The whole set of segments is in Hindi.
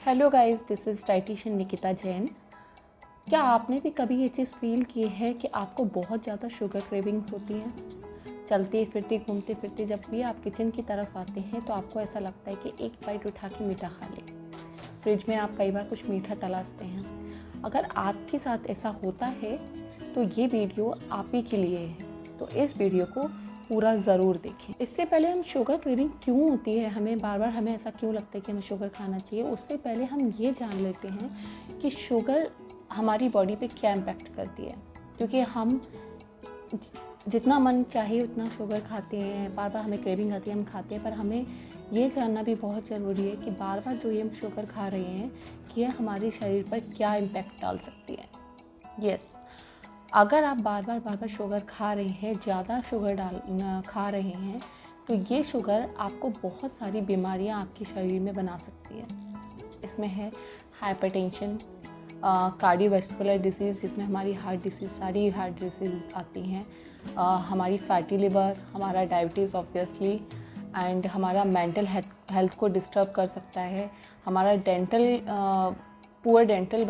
Hello guys, this is dietitian Nikita Jain. क्या आपने भी कभी ये चीज़ फील की है कि आपको बहुत ज़्यादा शुगर क्रेविंग्स होती हैं? चलते फिरते घूमते फिरते जब भी आप किचन की तरफ आते हैं तो आपको ऐसा लगता है कि एक बाइट उठा के मीठा खा लें। फ्रिज में आप कई बार कुछ मीठा तलाशते हैं। अगर आपके साथ ऐसा होता है तो ये वीडियो आप ही के लिए है, तो इस वीडियो को पूरा ज़रूर देखें। इससे पहले हम शुगर क्रेविंग क्यों होती है, हमें बार बार हमें ऐसा क्यों लगता है कि हमें शुगर खाना चाहिए, उससे पहले हम ये जान लेते हैं कि शुगर हमारी बॉडी पे क्या इम्पैक्ट करती है। क्योंकि हम जितना मन चाहे उतना शुगर खाते हैं, बार बार हमें क्रेविंग आती है, हम खाते हैं, पर हमें ये जानना भी बहुत ज़रूरी है कि बार बार जो ये हम शुगर खा रहे हैं कि यह हमारे शरीर पर क्या इम्पैक्ट डाल सकती है। अगर आप बार बार शुगर खा रहे हैं, ज़्यादा शुगर खा रहे हैं, तो ये शुगर आपको बहुत सारी बीमारियां आपके शरीर में बना सकती है। इसमें है हाइपरटेंशन, कार्डियोवैस्कुलर डिसीज़ जिसमें हमारी हार्ट डिसीज़, सारी हार्ट डिसीज़ आती हैं, हमारी फैटी लिवर, हमारा डायबिटीज़ ऑब्वियसली, एंड हमारा मेंटल हेल्थ को डिस्टर्ब कर सकता है, हमारा पुअर डेंटल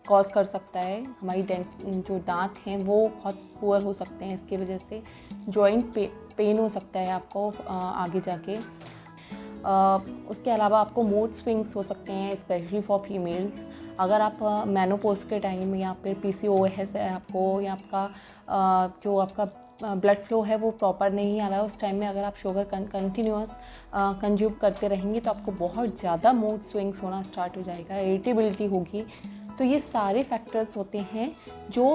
कॉज कर सकता है, हमारी जो दांत हैं वो बहुत पुअर हो सकते हैं, इसकी वजह से जॉइंट पेन हो सकता है आपको आगे जाके। उसके अलावा आपको मूड स्विंग्स हो सकते हैं, स्पेशली फॉर फीमेल्स। अगर आप मेनोपॉज के टाइम या फिर PCOS है आपको, या आपका जो आपका ब्लड फ्लो है वो प्रॉपर नहीं आ रहा है, उस टाइम में अगर आप शुगर कंटिन्यूस कंज्यूम करते रहेंगे तो आपको बहुत ज़्यादा मूड स्विंग्स होना स्टार्ट हो जाएगा, इरिटेबिलिटी होगी। तो ये सारे फैक्टर्स होते हैं जो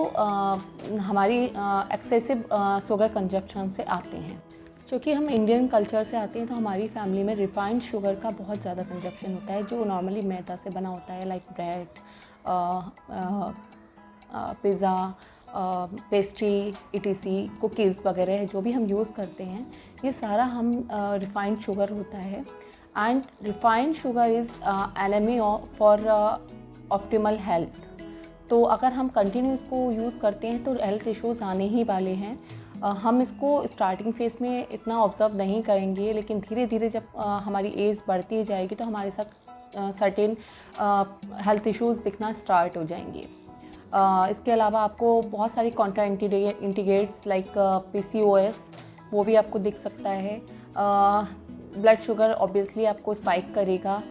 हमारी एक्सेसिव शुगर कंजप्शन से आते हैं। क्योंकि हम इंडियन कल्चर से आते हैं तो हमारी फैमिली में रिफाइंड शुगर का बहुत ज़्यादा कंजप्शन होता है, जो नॉर्मली मैदा से बना होता है, like bread, pizza, pastry, ETC, cookies वगैरह जो भी हम यूज़ करते हैं, ये सारा हम रिफाइंड शुगर होता है। And refined sugar is enemy for optimal health. तो अगर हम कंटिन्यू इसको यूज़ करते हैं तो हेल्थ इश्यूज़ आने ही वाले हैं। हम इसको स्टार्टिंग फेज़ में इतना ऑब्ज़र्व नहीं करेंगे, लेकिन धीरे धीरे जब हमारी एज बढ़ती जाएगी तो हमारे साथ सर्टेन हेल्थ इश्यूज़ दिखना स्टार्ट हो जाएंगे। इसके अलावा आपको बहुत सारी कॉन्ट्रा इंडिकेट्स लाइक PCOS वो भी आपको दिख सकता है। ब्लड शुगर ऑब्वियसली आपको स्पाइक करेगा।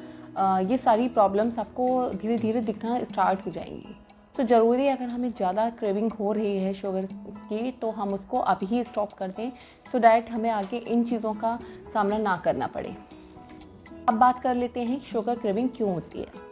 ये सारी प्रॉब्लम्स आपको धीरे धीरे दिखना स्टार्ट हो जाएंगी। सो ज़रूरी है, अगर हमें ज़्यादा क्रेविंग हो रही है शुगर की तो हम उसको अभी ही स्टॉप कर दें, सो डैट हमें आगे इन चीज़ों का सामना ना करना पड़े। अब बात कर लेते हैं शुगर क्रेविंग क्यों होती है।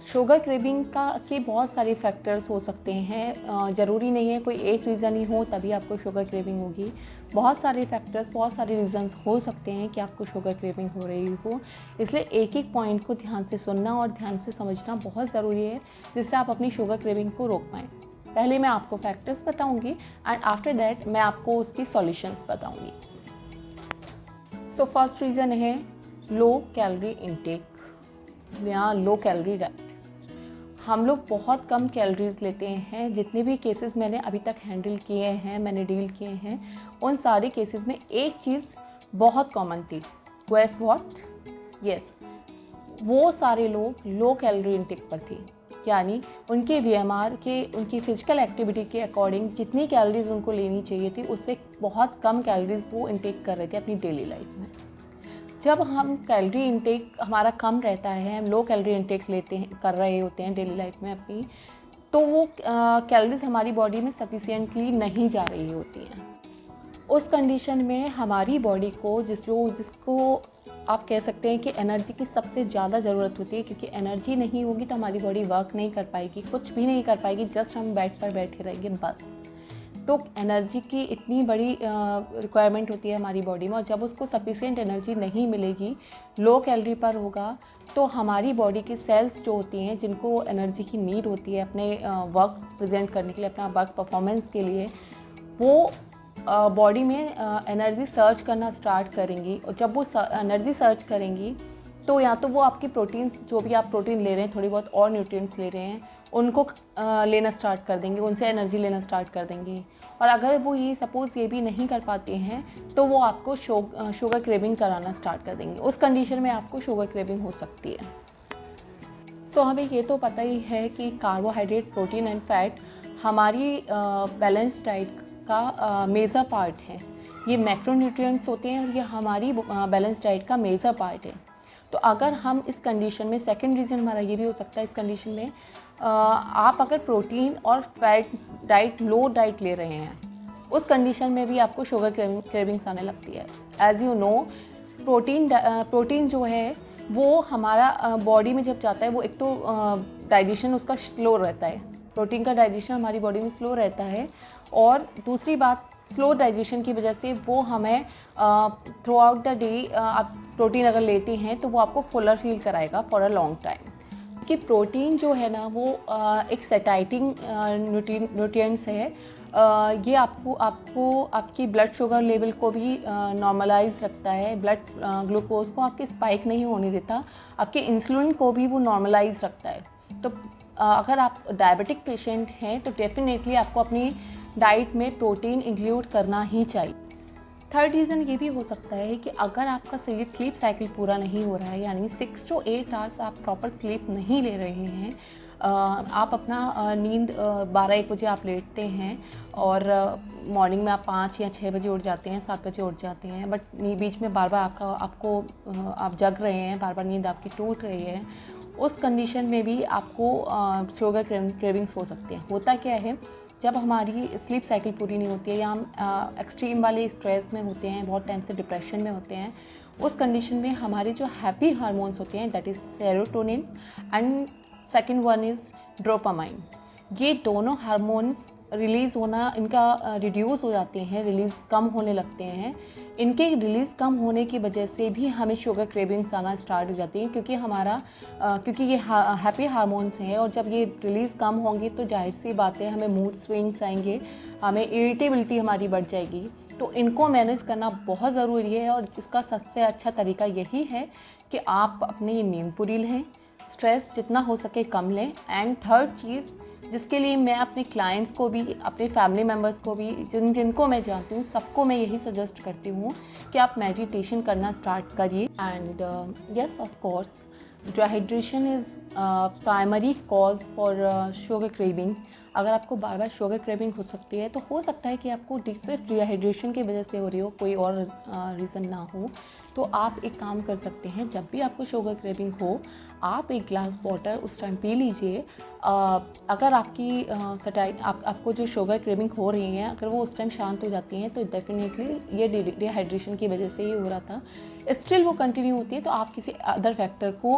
शुगर क्रेविंग के बहुत सारे फैक्टर्स हो सकते हैं, ज़रूरी नहीं है कोई एक रीज़न ही हो तभी आपको शुगर क्रेविंग होगी। बहुत सारे फैक्टर्स, बहुत सारे रीज़न्स हो सकते हैं कि आपको शुगर क्रेविंग हो रही हो। इसलिए एक एक पॉइंट को ध्यान से सुनना और ध्यान से समझना बहुत ज़रूरी है, जिससे आप अपनी शुगर क्रेविंग को रोक पाएँ। पहले मैं आपको फैक्टर्स बताऊँगी एंड आफ्टर दैट मैं आपको उसकी सॉल्यूशंस बताऊँगी। सो फर्स्ट रीज़न है लो कैलोरी इंटेक या लो कैलोरी डाइट। हम लोग बहुत कम कैलोरीज़ लेते हैं। जितने भी केसेस मैंने अभी तक हैंडल किए हैं, मैंने डील किए हैं, उन सारे केसेस में एक चीज़ बहुत कॉमन थी। Guess what? यस, वो सारे लोग लो कैलोरी इंटेक पर थे, यानी उनके VMR के, उनकी फिजिकल एक्टिविटी के अकॉर्डिंग जितनी कैलोरीज़ उनको लेनी चाहिए थी उससे बहुत कम कैलोरीज़ वो इंटेक कर रहे थे अपनी डेली लाइफ में। जब हम कैलोरी इंटेक हमारा कम रहता है, हम लो कैलोरी इंटेक कर रहे होते हैं डेली लाइफ में अपनी, तो वो कैलोरीज हमारी बॉडी में सफिशिएंटली नहीं जा रही होती हैं। उस कंडीशन में हमारी बॉडी को जिसको आप कह सकते हैं कि एनर्जी की सबसे ज़्यादा ज़रूरत होती है, क्योंकि एनर्जी नहीं होगी तो हमारी बॉडी वर्क नहीं कर पाएगी, कुछ भी नहीं कर पाएगी, जस्ट हम बेड पर बैठे रहेंगे बस। तो एनर्जी की इतनी बड़ी रिक्वायरमेंट होती है हमारी बॉडी में, और जब उसको सफिशिएंट एनर्जी नहीं मिलेगी, लो कैलोरी पर होगा, तो हमारी बॉडी की सेल्स जो होती हैं जिनको एनर्जी की नीड होती है अपने वर्क प्रेजेंट करने के लिए, अपना वर्क परफॉर्मेंस के लिए, वो बॉडी में एनर्जी सर्च करना स्टार्ट करेंगी। और जब वो एनर्जी सर्च करेंगी तो या तो वो आपकी प्रोटीन्स, जो भी आप प्रोटीन ले रहे हैं, थोड़ी बहुत और न्यूट्रिएंट्स ले रहे हैं, उनको लेना स्टार्ट कर देंगे, उनसे एनर्जी लेना स्टार्ट कर देंगे। और अगर वो ये सपोज़ ये भी नहीं कर पाते हैं तो वो आपको शुगर क्रेविंग कराना स्टार्ट कर देंगे। उस कंडीशन में आपको शुगर क्रेविंग हो सकती है। सो हमें ये तो पता ही है कि कार्बोहाइड्रेट, प्रोटीन एंड फैट हमारी बैलेंस डाइट का मेजर पार्ट है। ये मैक्रोन्यूट्रिएंट्स होते हैं और ये हमारी बैलेंस डाइट का मेजर पार्ट है। तो अगर हम इस कंडीशन में, सेकंड रीज़न हमारा ये भी हो सकता है इस कंडीशन में, आप अगर प्रोटीन और फैट डाइट, लो डाइट ले रहे हैं, उस कंडीशन में भी आपको शुगर क्रेविंग्स आने लगती है। एज़ यू नो, प्रोटीन जो है वो हमारा बॉडी में जब जाता है, वो एक तो डाइजेशन उसका स्लो रहता है, प्रोटीन का डाइजेशन हमारी बॉडी में स्लो रहता है, और दूसरी बात, स्लो डाइजेशन की वजह से वो हमें थ्रू आउट द डे, आप प्रोटीन अगर लेते हैं तो वो आपको फुलर फील कराएगा फॉर अ लॉन्ग टाइम। कि प्रोटीन जो है ना वो एक सेटाइटिंग न्यूट्रिएंट्स है। ये आपको आपकी ब्लड शुगर लेवल को भी नॉर्मलाइज रखता है, ब्लड ग्लूकोज को आपके स्पाइक नहीं होने देता, आपके इंसुलिन को भी वो नॉर्मलाइज रखता है। तो अगर आप डायबिटिक पेशेंट हैं तो डेफिनेटली आपको अपनी डाइट में प्रोटीन इंक्लूड करना ही चाहिए। थर्ड रीज़न ये भी हो सकता है कि अगर आपका स्लीप साइकिल पूरा नहीं हो रहा है, यानी 6 to 8 आवर्स आप प्रॉपर स्लीप नहीं ले रहे हैं, आप अपना नींद 12-1 बजे आप लेटते हैं और मॉर्निंग में आप 5 या 6 बजे उठ जाते हैं, 7 बजे उठ जाते हैं, बट बीच में बार बार आप जग रहे हैं, बार बार नींद आपकी टूट रही है, उस कंडीशन में भी आपको शुगर क्रेविंग्स हो सकते हैं। होता क्या है, जब हमारी स्लीप साइकिल पूरी नहीं होती है या हम एक्सट्रीम वाले स्ट्रेस में होते हैं, बहुत टाइम से डिप्रेशन में होते हैं, उस कंडीशन में हमारे जो हैप्पी हार्मोन्स होते हैं, that is serotonin and second one is dopamine, ये दोनों हार्मोन्स रिलीज़ होना, इनका रिड्यूस हो जाते हैं, रिलीज़ कम होने लगते हैं। इनके रिलीज़ कम होने की वजह से भी हमें शुगर क्रेविंग्स आना स्टार्ट हो जाती हैं, क्योंकि ये हैप्पी हार्मोन्स हैं, और जब ये रिलीज़ कम होंगे तो जाहिर सी बात है हमें मूड स्विंग्स आएंगे, हमें इरिटेबिलिटी हमारी बढ़ जाएगी। तो इनको मैनेज करना बहुत ज़रूरी है, और इसका सबसे अच्छा तरीका यही है कि आप अपनी नींद पूरी लें, स्ट्रेस जितना हो सके कम लें, एंड थर्ड चीज़ जिसके लिए मैं अपने क्लाइंट्स को भी, अपने फैमिली मेम्बर्स को भी, जिनको मैं जानती हूँ, सबको मैं यही सजेस्ट करती हूँ कि आप मेडिटेशन करना स्टार्ट करिए। And yes, of course, dehydration is primary cause for sugar craving. अगर आपको बार बार शुगर क्रेविंग हो सकती है तो हो सकता है कि आपको सिर्फ डिहाइड्रेशन की वजह से हो रही हो, कोई और रीज़न ना हो। तो आप एक काम कर सकते हैं, जब भी आपको शुगर क्रेविंग हो, आप एक ग्लास वाटर उस टाइम पी लीजिए। अगर आपको जो शुगर क्रेविंग हो रही है, अगर वो उस टाइम शांत हो जाती हैं, तो डेफिनेटली ये डिहाइड्रेशन की वजह से ही हो रहा था। स्टिल वो कंटिन्यू होती है तो आप किसी अदर फैक्टर को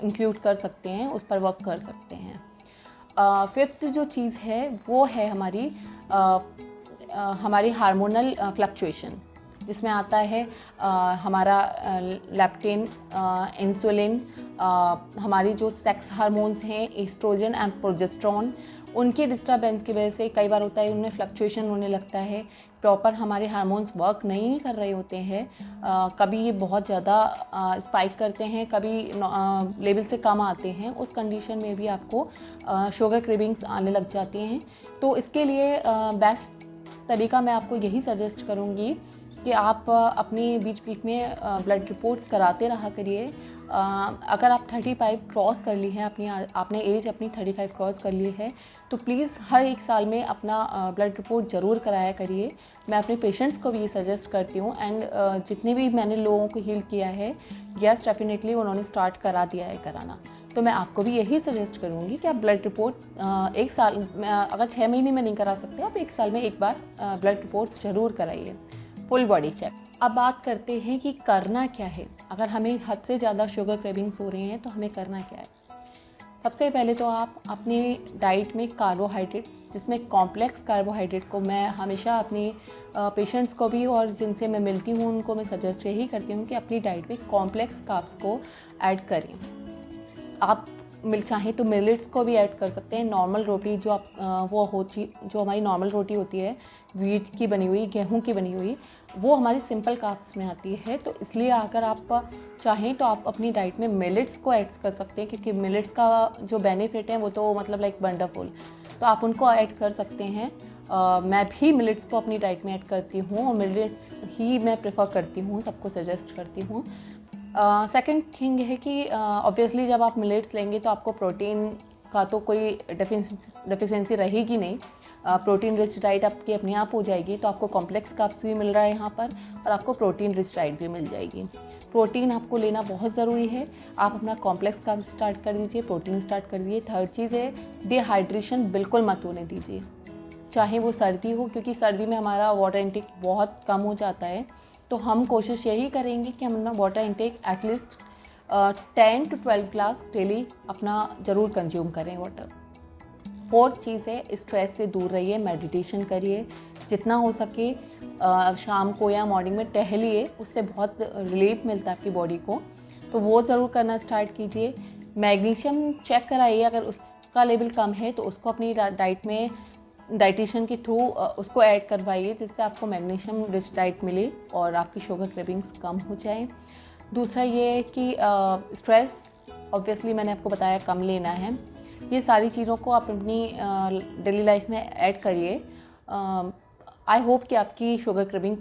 इंक्लूड कर सकते हैं, उस पर वर्क कर सकते हैं। फिफ्थ जो चीज़ है वो है हमारी हार्मोनल फ्लक्चुएशन, जिसमें आता है हमारा लेप्टिन, इंसुलिन, हमारी जो सेक्स हार्मोन्स हैं, एस्ट्रोजन एंड प्रोजेस्टेरॉन, उनके डिस्टर्बेंस की वजह से कई बार होता है उनमें फ्लक्चुएशन होने लगता है, प्रॉपर हमारे हार्मोन्स वर्क नहीं कर रहे होते हैं। कभी ये बहुत ज़्यादा स्पाइक करते हैं, कभी लेवल से कम आते हैं। उस कंडीशन में भी आपको शुगर क्रेविंग्स आने लग जाती हैं। तो इसके लिए बेस्ट तरीका मैं आपको यही सजेस्ट करूँगी कि आप अपनी बीच बीच में ब्लड रिपोर्ट्स कराते रहा करिए। अगर आप 35 क्रॉस कर ली है, आपने एज अपनी 35 क्रॉस कर ली है, तो प्लीज़ हर 1 साल में अपना ब्लड रिपोर्ट ज़रूर कराया करिए। मैं अपने पेशेंट्स को भी ये सजेस्ट करती हूँ, एंड जितने भी मैंने लोगों को हील किया है, यस डेफिनेटली उन्होंने स्टार्ट करा दिया है कराना। तो मैं आपको भी यही सजेस्ट करूँगी कि आप ब्लड रिपोर्ट 1 साल में, अगर 6 महीने में नहीं करा सकते, आप 1 साल में एक बार ब्लड रिपोर्ट्स ज़रूर कराइए, फुल बॉडी चेक। अब बात करते हैं कि करना क्या है। अगर हमें हद से ज़्यादा शुगर क्रेविंग्स हो रही हैं तो हमें करना क्या है। सबसे पहले तो आप अपने डाइट में कार्बोहाइड्रेट, जिसमें कॉम्प्लेक्स कार्बोहाइड्रेट को मैं हमेशा अपनी पेशेंट्स को भी और जिनसे मैं मिलती हूँ उनको मैं सजेस्ट यही करती हूँ कि अपनी डाइट में कॉम्प्लेक्स कार्ब्स को ऐड करें। आप चाहें तो मिलेट्स को भी ऐड कर सकते हैं। नॉर्मल रोटी जो जो हमारी नॉर्मल रोटी होती है, व्हीट की बनी हुई, गेहूं की बनी हुई, वो हमारी सिंपल कार्ब्स में आती है। तो इसलिए अगर आप चाहें तो आप अपनी डाइट में मिलेट्स को ऐड कर सकते हैं, क्योंकि मिलेट्स का जो बेनिफिट है वो तो मतलब लाइक वंडरफुल, तो आप उनको ऐड कर सकते हैं। मैं भी मिलेट्स को अपनी डाइट में ऐड करती हूँ और मिलेट्स ही मैं प्रेफर करती हूँ, सबको सजेस्ट करती हूँ। सेकंड थिंग है कि ऑब्वियसली जब आप मिलेट्स लेंगे तो आपको प्रोटीन का तो कोई डेफिशिएंसी रहेगी नहीं। प्रोटीन रिच डाइट आपकी अपने आप हो जाएगी, तो आपको कॉम्प्लेक्स कार्ब्स भी मिल रहा है यहाँ पर और आपको प्रोटीन रिच डाइट भी मिल जाएगी। प्रोटीन आपको लेना बहुत ज़रूरी है। आप अपना कॉम्प्लेक्स कार्ब स्टार्ट कर दीजिए, प्रोटीन स्टार्ट कर दीजिए। थर्ड चीज़ है डिहाइड्रेशन बिल्कुल मत होने दीजिए, चाहे वो सर्दी हो, क्योंकि सर्दी में हमारा वाटर इंटेक बहुत कम हो जाता है। तो हम कोशिश यही करेंगे कि हम अपना water intake at least 10 to 12 glass daily अपना ज़रूर कंज्यूम करें वाटर। फोर्थ चीज़ है स्ट्रेस से दूर रहिए, मेडिटेशन करिए, जितना हो सके शाम को या मॉर्निंग में टहलिए, उससे बहुत रिलीफ मिलता है आपकी बॉडी को, तो वो ज़रूर करना स्टार्ट कीजिए। मैग्नीशियम चेक कराइए, अगर उसका लेवल कम है तो उसको अपनी डाइट में डाइटिशियन के थ्रू उसको ऐड करवाइए, जिससे आपको मैग्नीशियम रिच डाइट मिले और आपकी शुगर क्रेविंग्स कम हो जाए। दूसरा ये है कि स्ट्रेस ऑब्वियसली मैंने आपको बताया कम लेना है। ये सारी चीज़ों को आप अपनी डेली लाइफ में ऐड करिए। आई होप कि आपकी शुगर क्रेविंग